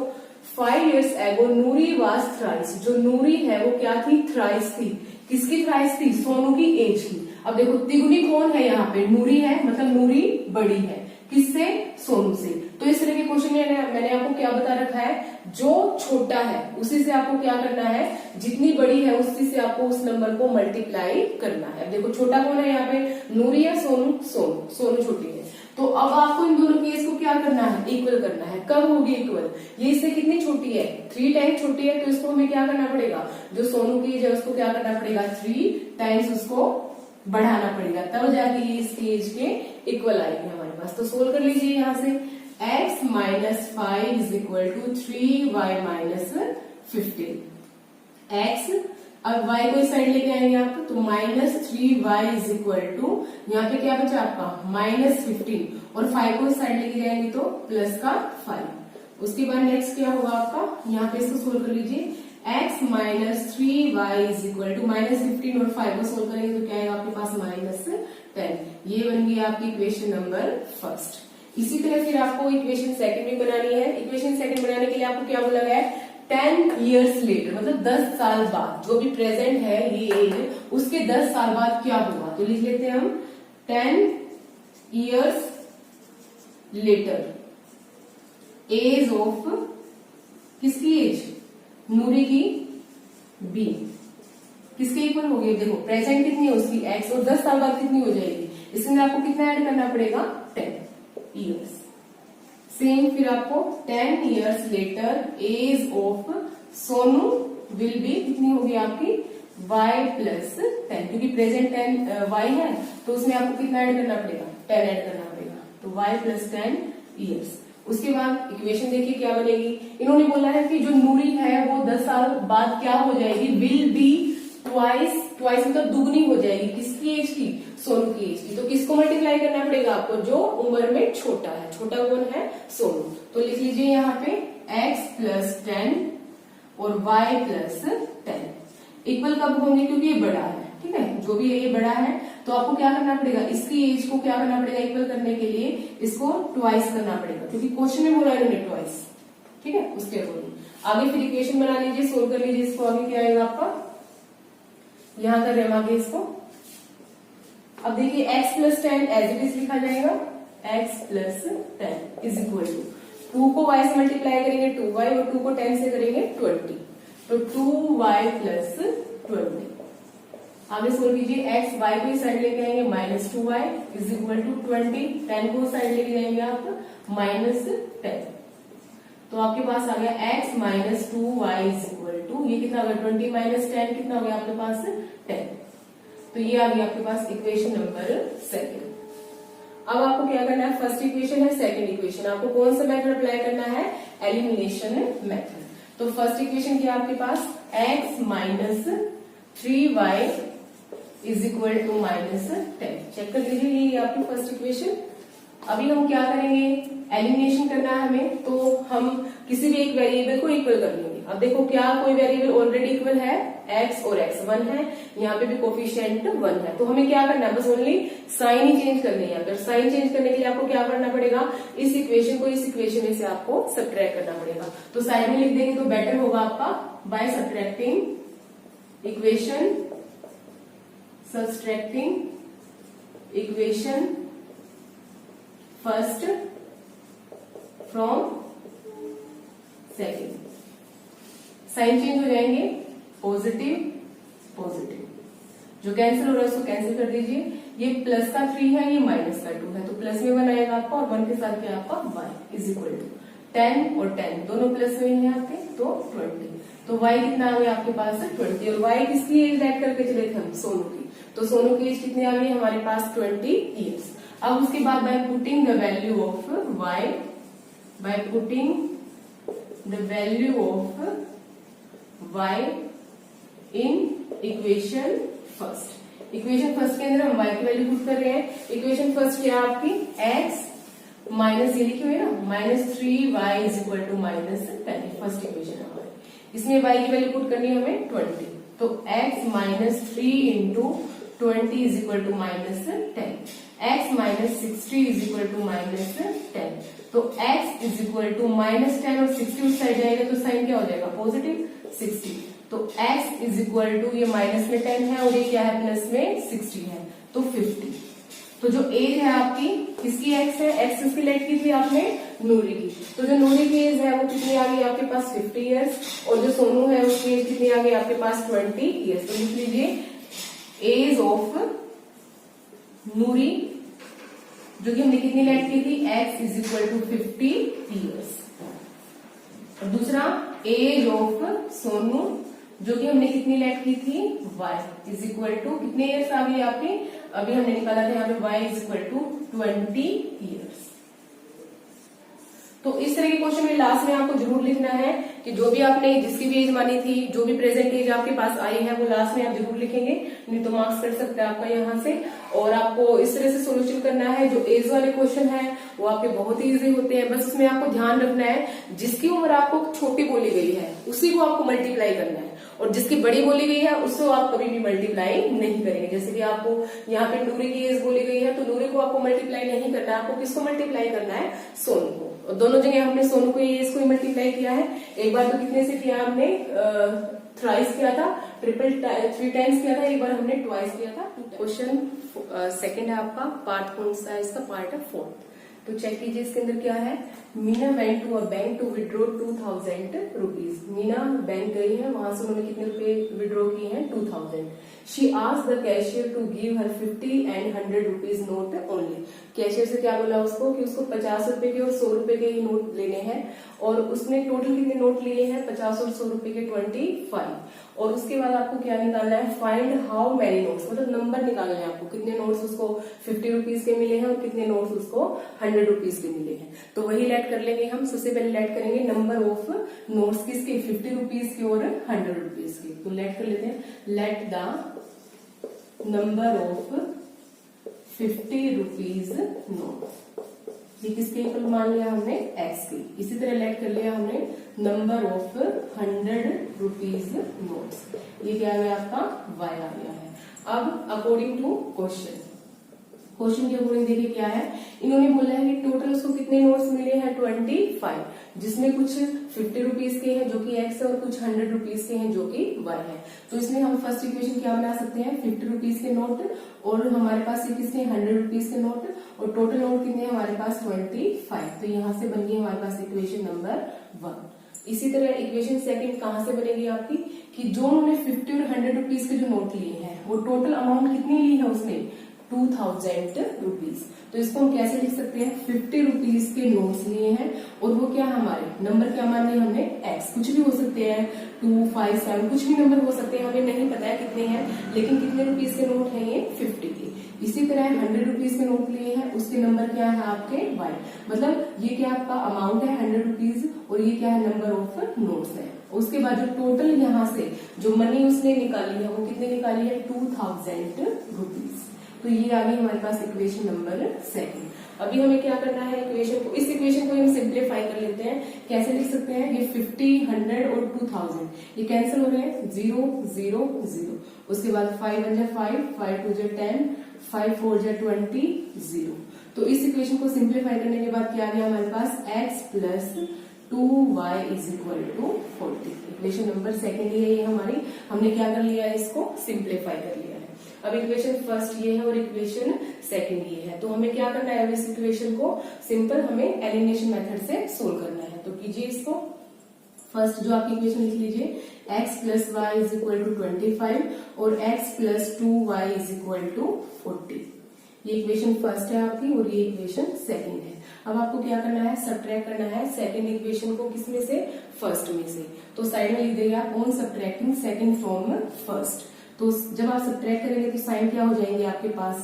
5 years ago Noori was thrice, जो नूरी है वो क्या थी, थ्राइस थी। किसकी थ्राइस थी, सोनू की एज की। अब देखो तिगुनी कौन है यहाँ पे, नूरी है, मतलब नूरी बड़ी है किससे, सोनू से। तो इस तरह के क्वेश्चन में मैंने आपको क्या बता रखा है, जो छोटा है उसी से आपको क्या करना है, जितनी बड़ी है उसी से आपको उस नंबर को मल्टीप्लाई करना है। देखो छोटा कौन है यहाँ पे, नूरी है, सोनू सोनू छोटी है। तो अब आपको इन दोनों केस को क्या करना है, इक्वल करना है। कब होगी इक्वल, ये इससे कितनी छोटी है, 3 टाइम्स छोटी है, तो इसको हमें क्या करना पड़ेगा, जो सोनू की एज है उसको क्या करना पड़ेगा, 3 टाइम्स उसको बढ़ाना पड़ेगा, तब जाके ये इसकी एज के इक्वल आएगी हमारे पास। तो सोल्व कर लीजिए यहाँ से, x minus 5 is equal to 3y minus 15। x, अब y को इस साइड लेके आएंगे आप, तो minus 3y is equal to, यहाँ पे क्या बचा आपका माइनस 15 और 5 को इस साइड लेके जाएंगे तो प्लस का 5। उसके बाद नेक्स्ट क्या होगा आपका, यहाँ पे इसको सोल्व कर लीजिए, x minus 3y is equal to minus 15 और 5 को सोल्व करेंगे तो क्या आएगा आपके पास माइनस 10। ये बन गई आपकी इक्वेशन नंबर फर्स्ट। इसी तरह फिर आपको इक्वेशन सेकंड भी बनानी है। इक्वेशन सेकंड बनाने के लिए आपको क्या बोला गया है, 10 years लेटर, मतलब 10 साल बाद, जो भी प्रेजेंट है ये एज, उसके 10 साल बाद क्या होगा। तो लिख लेते हैं हम 10 years लेटर एज ऑफ, किसकी एज, नूरी की बी, किसके इक्वल हो गई, देखो प्रेजेंट कितनी है उसकी x और 10 साल बाद कितनी हो जाएगी, इसमें आपको कितना ऐड करना पड़ेगा, 10 years। सेम फिर आपको 10 years later age of Sonu will be, कितनी होगी आपकी y प्लस 10, क्योंकि प्रेजेंट 10 y है तो उसमें आपको कितना ऐड करना पड़ेगा, 10 ऐड करना पड़ेगा, तो y प्लस 10 years। उसके बाद इक्वेशन देखिए क्या बनेगी, इन्होंने बोला है कि जो नूरी है वो 10 साल बाद क्या हो जाएगी, विल बी ट्वाइस, ट्वाइस मतलब दुगनी हो जाएगी, किसकी एज की, सोनू की एज की। तो किसको मल्टीप्लाई करना पड़ेगा आपको, जो उम्र में छोटा है, छोटा कौन है, सोनू। तो लिख लीजिए यहाँ पे x प्लस 10 और y प्लस 10 इक्वल कब होंगे, क्योंकि ये बड़ा है, ठीक है, जो भी है ये बड़ा है, तो आपको क्या करना पड़ेगा, इसकी एज को क्या करना पड़ेगा, इक्वल करने के लिए इसको ट्वाइस करना पड़ेगा, क्योंकि क्वेश्चन में बोला है इन्होंने ट्वाइस, ठीक है, उसके अकॉर्डिंग। आगे फिर इक्वेशन बना लीजिए, सोल्व कर लीजिए इसको। आगे क्या आएगा आपका, यहां कर रहे हम आगे इसको। अब देखिए x plus 10 as it is लिखा जाएगा, x plus 10 is equal to 2 को y से मल्टीप्लाई करेंगे 2y और 2 को 10 से करेंगे 20, तो 2y प्लस 20। आगे सोल्व कीजिए, x y को इस साइड लेके आएंगे minus 2y is equal to 20, 10 को साइड लेके जाएंगे आप माइनस 10, तो आपके पास आ गया x minus 2y is equal to, ये कितना हो गया 20 माइनस 10, कितना हो गया आपके पास 10। तो ये आ गया आपके पास इक्वेशन नंबर सेकंड। अब आपको क्या करना है, फर्स्ट इक्वेशन है, सेकंड इक्वेशन, आपको कौन सा मेथड अप्लाई करना है, एलिमिनेशन मेथड। तो फर्स्ट इक्वेशन क्या है आपके पास, x minus 3y is equal to minus 10। Check कर लीजिए, ये आपकी फर्स्ट इक्वेशन। अभी हम क्या करेंगे, एलिमिनेशन करना है हमें, तो हम किसी भी एक वेरिएबल को इक्वल कर लेंगे। अब देखो क्या कोई वेरिएबल ऑलरेडी इक्वल है, x और x 1 है, यहाँ पे भी कोफिशिएंट 1 है, तो हमें क्या करना है, बस ओनली साइन ही चेंज करनी है। अगर साइन चेंज करने के लिए आपको क्या करना पड़ेगा, इस इक्वेशन को इस इक्वेशन में से आपको सब्ट्रैक्ट करना पड़ेगा। तो साइड में लिख देंगे तो बेटर होगा आपका, by subtracting equation first from second, sign change हो जाएंगे, पॉजिटिव पॉजिटिव, जो कैंसिल हो रहा है उसको कैंसिल कर दीजिए। ये प्लस का 3 है, ये माइनस का 2 है, तो प्लस में 1 आएगा आपका और 1 के साथ क्या आपका y इज इक्वल टू 10 और 10 दोनों प्लस में है आपके, तो 20, तो y कितना आ गया आपके पास 20, और y किसकी एज ऐड करके चले थे हम, सोनू की, तो सोनू की एज कितनी आ गई हमारे पास 20 years। अब उसके बाद bye putting the value of y, bye putting the value of y in equation first, equation first के अंदर हम y की वैल्यू पुट कर रहे हैं। इक्वेशन फर्स्ट क्या है आपकी, x माइनस ये लिखी हुई है ना, minus 3y is equal to minus 10, first equation है हमारी। इसमें y की वैल्यू पुट करनी है हमें 20, तो x minus 3 into 20 is equal to -10, x minus 60 is equal to -10। तो x इज इक्वल टू -10 और 60 उस साइड जाएगा तो साइन क्या हो जाएगा, पॉजिटिव 60। तो x इज इक्वल टू, ये माइनस में 10 है और ये क्या है, प्लस में 60 है, तो 50। तो जो एज है आपकी, किसकी x है, x किसकी लेट की थी आपने, नूरी की। तो जो नूरी की एज है वो कितनी आ गई आपके पास, 50 इयर्स, और जो सोनू है उसकी एज कितनी आ गई आपके पास, 20 इयर्स। तो लिख लीजिए एज ऑफ नूरी, जो कि हमने कितनी लेट की थी, x is equal to 50 years. और दूसरा एज ऑफ सोनू, जो कि हमने कितनी लेट की थी, y इज इक्वल टू कितने इयर्स आ गई आपकी, अभी हमने निकाला था यहाँ पे y is equal to 20 years. तो इस तरह के क्वेश्चन में लास्ट में आपको जरूर लिखना है कि जो भी आपने जिसकी भी एज मानी थी, जो भी प्रेजेंट एज आपके पास आई है, वो लास्ट में आप जरूर लिखेंगे, नहीं तो मार्क्स कट सकता है आपका यहाँ से। और आपको इस तरह से सोल्यूशन करना है। जो एज वाले क्वेश्चन है वो आपके बहुत ही इजी होते हैं, बस उसमें आपको ध्यान रखना है जिसकी उम्र आपको छोटी बोली गई है उसी को आपको मल्टीप्लाई करना है, और जिसकी बड़ी बोली गई है उसको आप कभी भी मल्टीप्लाई नहीं करेंगे। जैसे कि आपको यहाँ पे नूरी की एज बोली गई है, तो नूरी को आपको मल्टीप्लाई नहीं करना है, आपको किसको मल्टीप्लाई करना है, सोनू को। और दोनों जगह हमने सोनू को एज को मल्टीप्लाई किया है। एक बार तो कितने से किया हमने, थ्राइस किया था, 3 टाइम्स किया था, एक बार हमने ट्वाइस किया था। क्वेश्चन सेकंड है आपका, पार्ट कौन सा है इसका, पार्ट है 4। तो चेक कीजिए इसके अंदर क्या है। Meena went to a bank to withdraw 2000 rupees. Meena bank गई है, वहां से उन्होंने कितने रुपए विड्रॉ किए हैं, 2000। She asked the cashier to give her 50 and 100 rupees note only. Cashier से क्या बोला उसको कि उसको 50 रुपए के और 100 रुपए के ही नोट लेने हैं, और उसने टोटल कितने नोट लिए हैं, 50 और 100 रुपए के 25। और उसके बाद आपको क्या निकालना है, फाइंड हाउ मैनी नोट्स, मतलब नंबर निकालना है आपको, कितने नोट्स उसको 50 रुपीज के मिले हैं और कितने नोट्स उसको 100 रुपीज के मिले हैं। तो वही लेट कर लेंगे हम। सबसे पहले लेट करेंगे नंबर ऑफ नोट्स किसके, 50 रुपीज के और 100 रुपीज के। तो लेट कर लेते हैं, let the number of 50 rupees note, ये किसके इक्वल मान लिया हमने, x के। इसी तरह लेट कर लिया हमने नंबर ऑफ 100 रुपीज नोट्स, ये क्या है आपका y आ गया है। अब अकॉर्डिंग टू क्वेश्चन के अकॉर्डिंग देखिए क्या है, इन्होंने बोला है कि टोटल उसको कितने नोट्स मिले हैं, 25, जिसमें कुछ 50 रुपीज के हैं जो कि x है और कुछ 100 रुपीज के हैं जो कि y है। तो इसमें हम फर्स्ट इक्वेशन क्या बना सकते हैं, 50 रुपीज के नोट और हमारे पास ये किसके 100 रुपीज के नोट, और टोटल नोट कितने हैं हमारे पास 25। तो यहाँ से बन गई हमारे पास इक्वेशन नंबर 1। इसी तरह इक्वेशन सेकंड कहाँ से बनेगी आपकी, कि जो उन्होंने 50 और 100 रुपीज के जो नोट लिए हैं वो टोटल अमाउंट कितनी ली है उसने, 2000 रुपीज। तो इसको हम कैसे लिख सकते हैं, 50 रुपीज के नोट्स लिए हैं और वो क्या हमारे नंबर क्या मान लिया हमने, x, कुछ भी हो सकते हैं, 2, 5, 7, कुछ भी नंबर हो सकते हैं, हमें नहीं पता है कितने हैं, लेकिन कितने रुपीज के नोट हैं ये, 50 के। इसी तरह 100 रुपीज के नोट लिए हैं, उसके नंबर क्या है आपके y, मतलब ये क्या आपका अमाउंट है 100 रुपीज और ये क्या है नंबर ऑफ नोट्स है। उसके बाद जो टोटल यहाँ से जो मनी उसने निकाली है वो कितने निकाली है, 2000 रुपीज। तो ये आ गई हमारे पास इक्वेशन नंबर सेकंड। अभी हमें क्या करना है, इक्वेशन को, इस इक्वेशन को हम सिंप्लीफाई कर लेते हैं। कैसे लिख सकते हैं, ये 50, 100 और 2000 ये कैंसिल हो रहे हैं, 0, 0, 0। उसके बाद 5 1 जा 5, 5 2 जा 10, 5 4 जा 20, 0। तो इस इक्वेशन को सिंप्लीफाई करने के बाद क्या आ गया हमारे पास, x plus 2y is equal to 40। Equation number second ये है हमारी, हमने क्या कर लिया है, इसको सिंप्लीफाई कर लिया है। अब इक्वेशन फर्स्ट ये है और इक्वेशन सेकंड ये है। तो हमें क्या करना है, इस इक्वेशन को सिंपल हमें एलिमिनेशन मेथड से सोल्व करना है। तो कीजिए इसको, फर्स्ट जो आपकी इक्वेशन लिख लीजिए, x plus y is equal to 25 और x plus 2y is equal to 40। ये इक्वेशन फर्स्ट है आपकी और ये इक्वेशन सेकंड है। अब आपको क्या करना है, सब्ट्रैक्ट करना है सेकंड इक्वेशन को, किसमें से, फर्स्ट में से। तो साइड में लिख देगा on subtracting second from first. तो जब आप सब्ट्रैक्ट करेंगे तो साइन क्या हो जाएंगे आपके पास,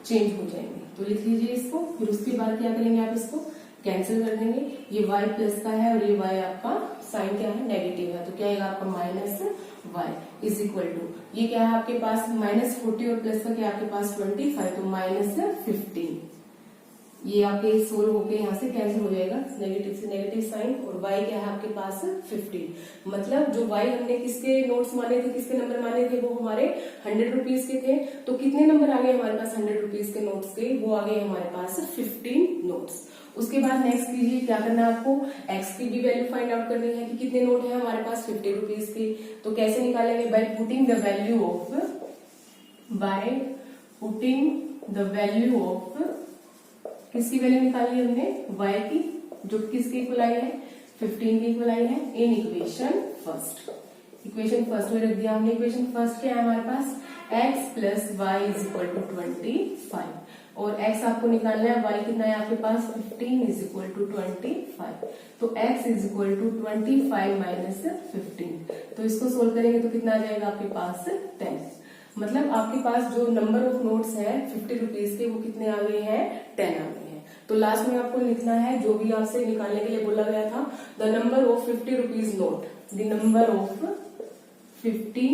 चेंज हो जाएंगे। तो लिख लीजिए इसको, फिर उसके बाद क्या करेंगे आप इसको कैंसिल कर देंगे। ये y प्लस का है और ये y आपका साइन क्या है, नेगेटिव है, तो क्या आएगा आपका minus y is equal to, ये क्या है आपके पास -40 और प्लस का क्या आपके पास 25, तो -15 ये आपके सोल्व होके यहाँ से कैंसिल हो जाएगा, नेगेटिव से नेगेटिव साइन, और y क्या है आपके पास 15। मतलब जो y हमने किसके नोट्स माने थे, किसके नंबर माने थे, वो हमारे 100 रुपीज के थे। तो कितने नंबर आ गए हमारे पास 100 रुपीज के नोट्स के, वो आ गए हमारे पास 15 नोट्स। उसके बाद नेक्स्ट कीजिए, क्या करना है आपको, x की भी वैल्यू फाइंड आउट करनी है कि कितने नोट है हमारे पास 50 रुपीज के। तो कैसे निकालेंगे, bye putting the value of किसकी वैल्यू निकाली हमने, y की, जो किसकी इक्वल आई है, 15 की इक्वल आई है, in equation first. Equation first में रख दिया हमने। इक्वेशन फर्स्ट क्या है हमारे पास, x plus y is equal to 25, और x आपको निकालना है, y कितना है आपके पास 15 इज इक्वल टू 25। तो x is equal to 25 minus 15। तो इसको सोल्व करेंगे तो कितना आ जाएगा आपके पास 10। मतलब आपके पास जो नंबर ऑफ नोट्स है 50 रुपीज के, वो कितने आ गए हैं, 10 आ गए हैं। तो लास्ट में आपको लिखना है जो भी आपसे निकालने के लिए बोला गया था, the number of 50 rupees note, the number of 50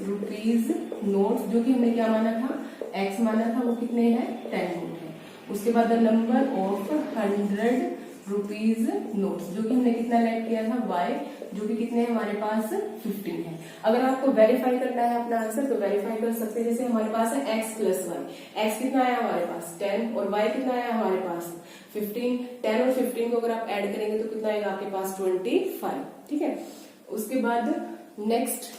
rupees note, जो कि हमने क्या माना था, x माना था, वो कितने हैं, 10 नोट है। उसके बाद the number of 100 rupees notes, जो कि हमने कितना लेट किया था, y, जो कि कितने हैं हमारे पास 15 है। अगर आपको वेरीफाई करना है अपना आंसर तो वेरीफाई कर सकते हैं। जैसे हमारे पास है x प्लस वाई, x कितना आया हमारे पास 10, और y कितना आया हमारे पास 15। 10 और 15 को अगर आप ऐड करेंगे तो कितना आएगा आपके पास 25। ठीक है। उसके बाद नेक्स्ट